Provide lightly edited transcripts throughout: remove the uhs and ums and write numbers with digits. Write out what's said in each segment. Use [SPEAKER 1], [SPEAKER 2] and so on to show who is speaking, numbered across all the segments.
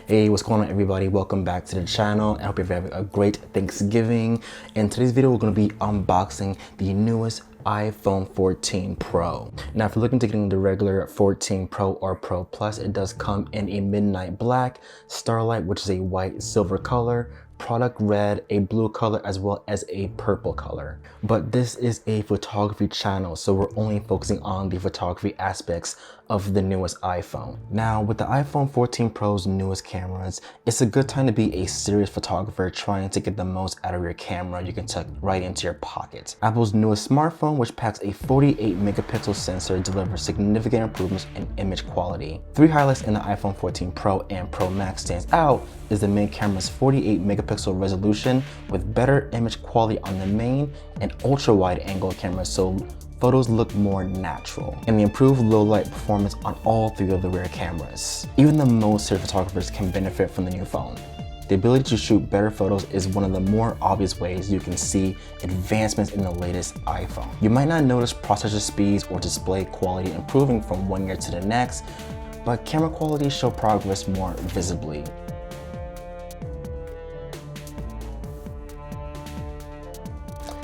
[SPEAKER 1] Hey, what's going on everybody? Welcome back to the channel. I hope you're having a great Thanksgiving. In today's video, we're going to be unboxing the newest iPhone 14 Pro. Now, if you're looking to get in the regular 14 Pro or Pro Plus, it does come in a midnight black, starlight, which is a white silver color, product red, a blue color, as well as a purple color. But this is a photography channel, so we're only focusing on the photography aspects of the newest iPhone. Now, with the iPhone 14 Pro's newest cameras, it's a good time to be a serious photographer trying to get the most out of your camera you can tuck right into your pocket. Apple's newest smartphone, which packs a 48 megapixel sensor, delivers significant improvements in image quality. Three highlights in the iPhone 14 Pro and Pro Max stands out is the main camera's 48 megapixel resolution with better image quality on the main and ultra wide angle cameras, so photos look more natural, and the improved low light performance on all three of the rear cameras. Even the most serious photographers can benefit from the new phone. The ability to shoot better photos is one of the more obvious ways you can see advancements in the latest iPhone. You might not notice processor speeds or display quality improving from one year to the next, but camera quality show progress more visibly.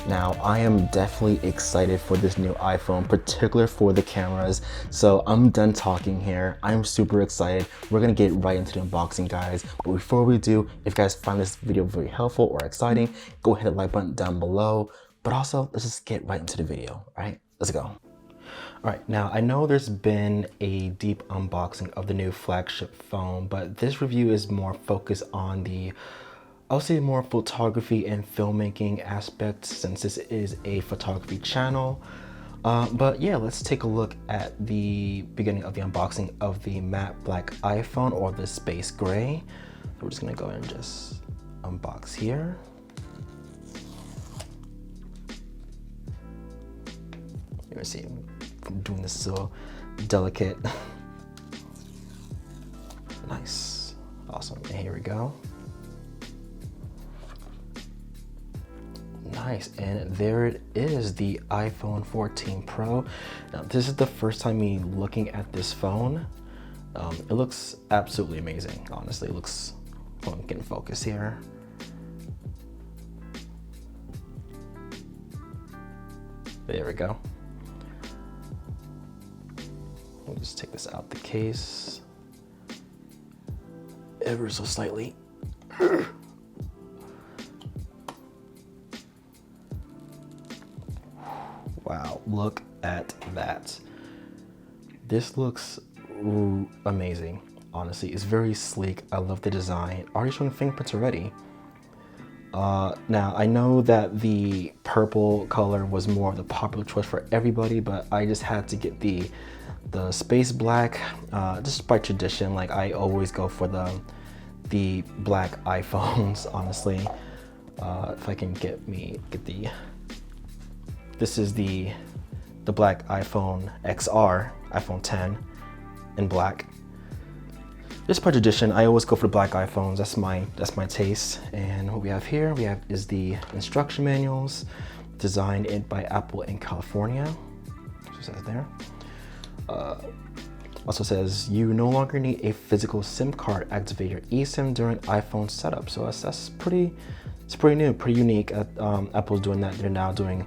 [SPEAKER 1] Now, I am definitely excited for this new iPhone, particularly for the cameras. So I'm done talking here. I'm super excited. We're gonna get right into the unboxing, guys. But before we do, if you guys find this video very helpful or exciting, go hit the like button down below. But also, let's just get right into the video, all right? Let's go. All right, now I know there's been a deep unboxing of the new flagship phone, but this review is more focused on the I'll say more photography and filmmaking aspects since this is a photography channel. But yeah, let's take a look at the beginning of the unboxing of the matte black iPhone, or the space gray. So we're just gonna go ahead and just unbox here. You're gonna see I'm doing this so delicate. Nice, awesome, and here we go. Nice, and there it is, the iPhone 14 Pro. Now, this is the first time me looking at this phone. It looks absolutely amazing, honestly. It looks, hold on, getting focus here. There we go. Let me just take this out the case ever so slightly. Wow, look at that. This looks amazing, honestly. It's very sleek. I love the design. Already showing fingerprints already. Now, I know that the purple color was more of the popular choice for everybody, but I just had to get the space black, just by tradition. Like, I always go for the black iPhones, honestly. If I can get the this is the black iPhone XR, iPhone 10 in black. Just by tradition, I always go for the black iPhones. That's my taste. And what we have here, is the instruction manuals designed by Apple in California. That's what it says there. Also says you no longer need a physical SIM card. Activate your eSIM during iPhone setup. So that's pretty new, pretty unique. Apple's doing that. They're now doing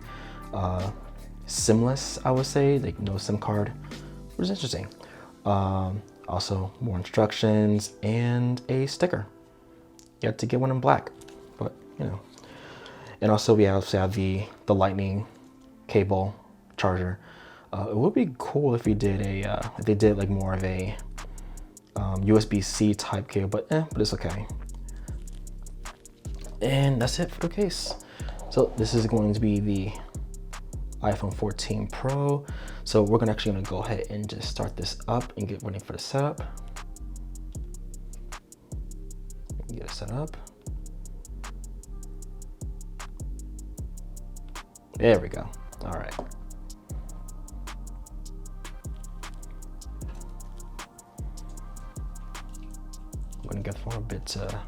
[SPEAKER 1] SIM-less, I would say, like no SIM card, which is interesting. Also more instructions and a sticker. You have to get one in black, but you know. And also we also have the lightning cable charger. It would be cool if we did if they did like more of a USB-C type cable, but it's okay. And that's it for the case. So this is going to be the iPhone 14 Pro. So we're actually gonna go ahead and just start this up and get ready for the setup. Get it set up. There we go. All right. I'm gonna get for a bit to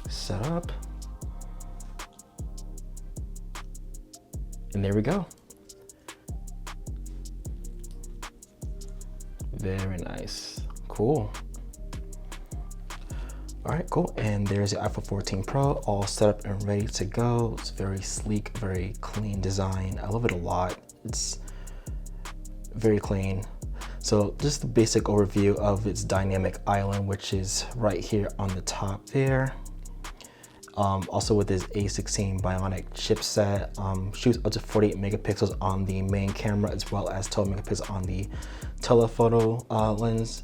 [SPEAKER 1] set up. And there we go. Very nice. Cool. All right, cool. And there's the iPhone 14 Pro all set up and ready to go. It's very sleek, very clean design. I love it a lot. It's very clean. So just the basic overview of its dynamic island, which is right here on the top there. Also with this A16 Bionic chipset, shoots up to 48 megapixels on the main camera as well as 12 megapixels on the telephoto lens.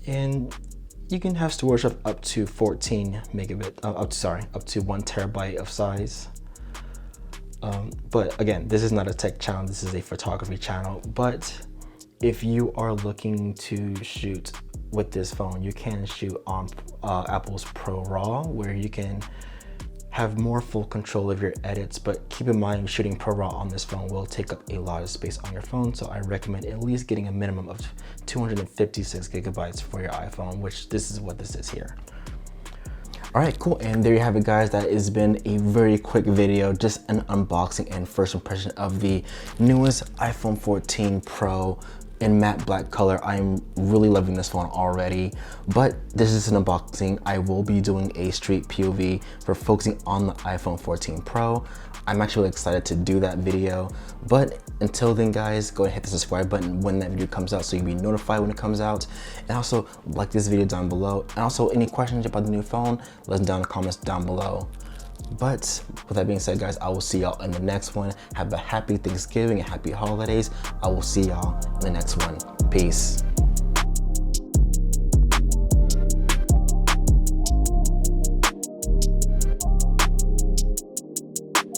[SPEAKER 1] And you can have storage of up to 14 megabit, up to 1 terabyte of size. But again, this is not a tech channel, this is a photography channel. But if you are looking to shoot with this phone, you can shoot on Apple's Pro RAW, where you can have more full control of your edits. But keep in mind, shooting Pro RAW on this phone will take up a lot of space on your phone. So I recommend at least getting a minimum of 256 gigabytes for your iPhone, which this is what this is here. All right, cool. And there you have it, guys. That has been a very quick video, just an unboxing and first impression of the newest iPhone 14 Pro in matte black color. I'm really loving this phone already, but this is an unboxing. I will be doing a street POV for focusing on the iPhone 14 Pro. I'm actually excited to do that video, but until then, guys, go ahead and hit the subscribe button when that video comes out so you'll be notified when it comes out. And also like this video down below. And also any questions about the new phone, let them down in the comments down below. But with that being said, guys, I will see y'all in the next one. Have a happy Thanksgiving and happy holidays. I will see y'all in the next one. Peace.